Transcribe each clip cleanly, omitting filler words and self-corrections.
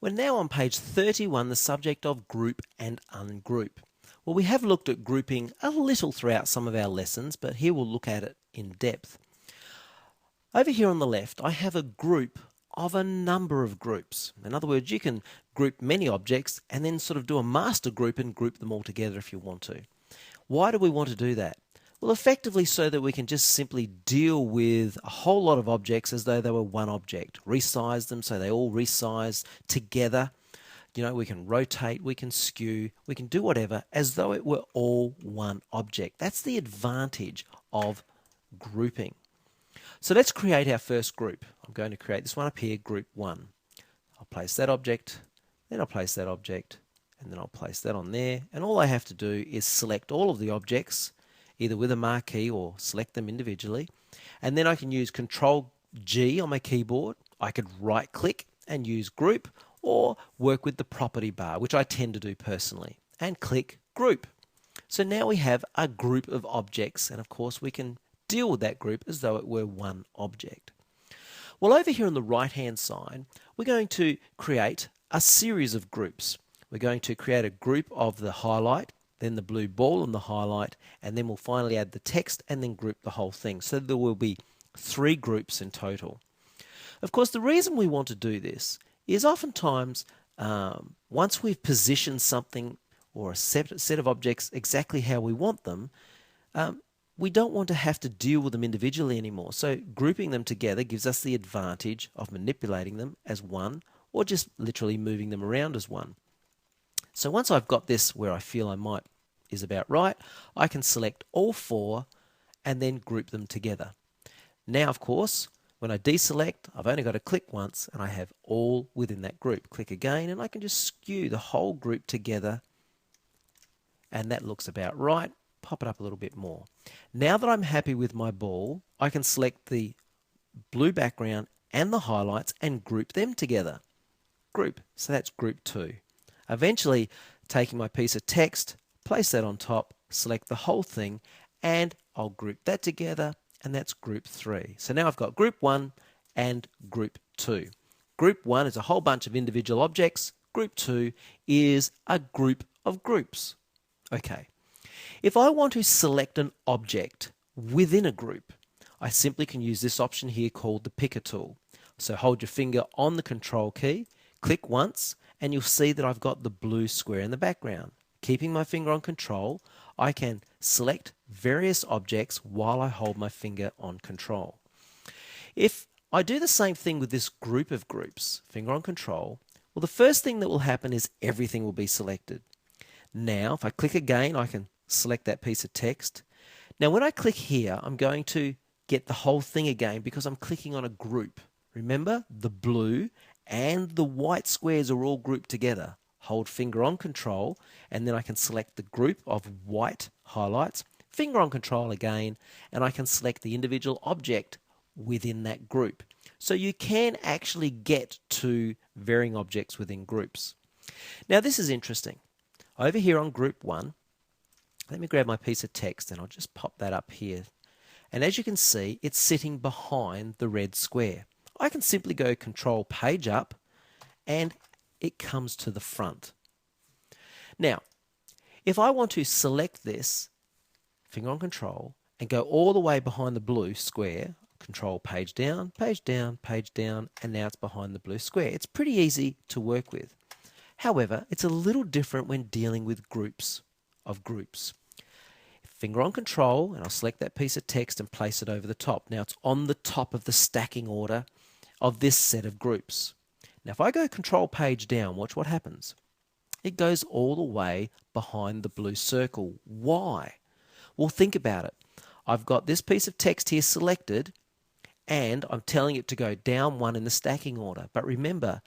We're now on page 31, the subject of group and ungroup. Well, we have looked at grouping a little throughout some of our lessons, but here we'll look at it in depth. Over here on the left, I have a group of a number of groups. In other words, you can group many objects and then sort of do a master group and group them all together if you want to. Why do we want to do that? Well, effectively so that we can just simply deal with a whole lot of objects as though they were one object. Resize them so they all resize together. You know, we can rotate, we can skew, we can do whatever as though it were all one object. That's the advantage of grouping. So let's create our first group. I'm going to create this one up here, group 1. I'll place that object, then I'll place that object, and then I'll place that on there. And all I have to do is select all of the objects, either with a marquee or select them individually. And then I can use Control G on my keyboard. I could right click and use group, or work with the property bar, which I tend to do personally, and click group. So now we have a group of objects, and of course we can deal with that group as though it were one object. Well, over here on the right hand side, we're going to create a series of groups. We're going to create a group of the highlight, then the blue ball and the highlight, and then we'll finally add the text and then group the whole thing. So there will be 3 groups in total. Of course, the reason we want to do this is oftentimes once we've positioned something or a set of objects exactly how we want them, we don't want to have to deal with them individually anymore. So grouping them together gives us the advantage of manipulating them as one, or just literally moving them around as one. So once I've got this where I feel is about right, I can select all 4 and then group them together. Now, of course, when I deselect, I've only got to click once and I have all within that group. Click again and I can just skew the whole group together, and that looks about right. Pop it up a little bit more. Now that I'm happy with my ball, I can select the blue background and the highlights and group them together. Group. So that's group 2. Eventually, taking my piece of text, place that on top, select the whole thing, and I'll group that together, and that's group 3. So now I've got group 1 and group 2. Group 1 is a whole bunch of individual objects. Group 2 is a group of groups. Okay. If I want to select an object within a group, I simply can use this option here called the picker tool. So hold your finger on the control key, click once, and you'll see that I've got the blue square in the background. Keeping my finger on control, I can select various objects while I hold my finger on control. If I do the same thing with this group of groups, finger on control, well, the first thing that will happen is everything will be selected. Now, if I click again, I can select that piece of text. Now, when I click here, I'm going to get the whole thing again because I'm clicking on a group. Remember, the blue and the white squares are all grouped together. Hold finger on control, and then I can select the group of white highlights, finger on control again, and I can select the individual object within that group. So you can actually get to varying objects within groups. Now, this is interesting. Over here on group 1, let me grab my piece of text and I'll just pop that up here. And as you can see, it's sitting behind the red square. I can simply go Control Page Up and it comes to the front. Now, if I want to select this, finger on Control, and go all the way behind the blue square, Control Page Down, Page Down, Page Down, and now it's behind the blue square. It's pretty easy to work with. However, it's a little different when dealing with groups of groups. Finger on control and I'll select that piece of text and place it over the top. Now it's on the top of the stacking order of this set of groups. Now if I go control page down, watch what happens. It goes all the way behind the blue circle. Why? Well, think about it. I've got this piece of text here selected and I'm telling it to go down 1 in the stacking order. But remember,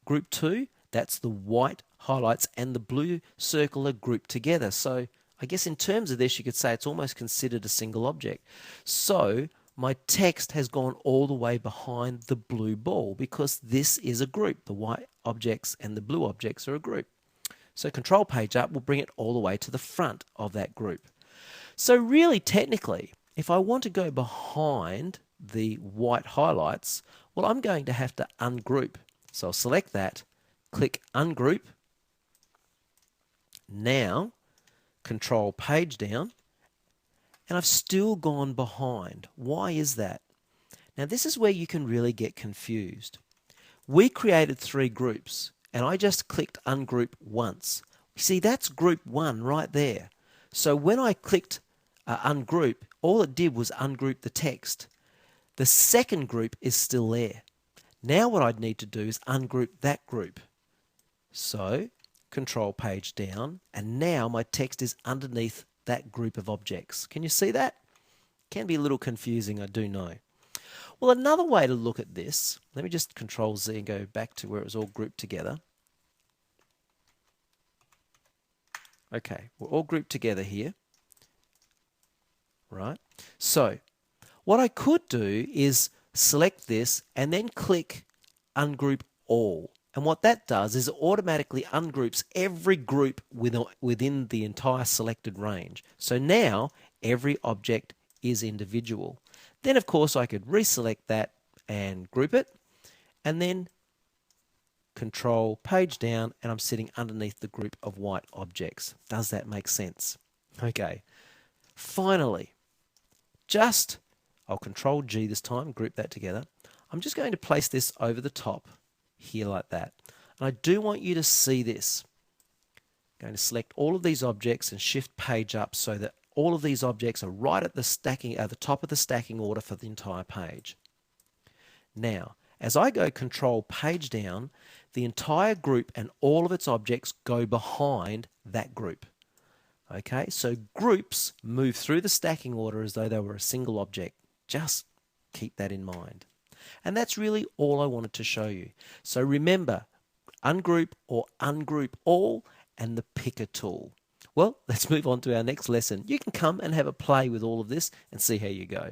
group 2, that's the white highlights and the blue circle are grouped together. So I guess in terms of this, you could say it's almost considered a single object. So my text has gone all the way behind the blue ball because this is a group. The white objects and the blue objects are a group. So Control Page Up will bring it all the way to the front of that group. So really, technically, if I want to go behind the white highlights, well, I'm going to have to ungroup. So I'll select that, click Ungroup. Now, Control Page Down, and I've still gone behind. Why is that? Now this is where you can really get confused. We created 3 groups, and I just clicked Ungroup once. You see, that's group 1 right there. So when I clicked Ungroup, all it did was ungroup the text. The second group is still there. Now what I'd need to do is ungroup that group. So, Control Page Down, and now my text is underneath that group of objects. Can you see that? Can be a little confusing, I do know. Well, another way to look at this, let me just Control Z and go back to where it was all grouped together. Okay, we're all grouped together here. Right? So, what I could do is select this and then click Ungroup All. And what that does is it automatically ungroups every group within the entire selected range. So now every object is individual. Then of course I could reselect that and group it, and then Control Page Down, and I'm sitting underneath the group of white objects. Does that make sense? Okay. Finally, I'll Control G this time, group that together. I'm just going to place this over the top here like that. And I do want you to see this. I'm going to select all of these objects and shift page up so that all of these objects are right at the top of the stacking order for the entire page. Now, as I go Control Page Down, the entire group and all of its objects go behind that group. Okay, so groups move through the stacking order as though they were a single object. Just keep that in mind. And that's really all I wanted to show you. So remember, ungroup or ungroup all, and the picker tool. Well, let's move on to our next lesson. You can come and have a play with all of this and see how you go.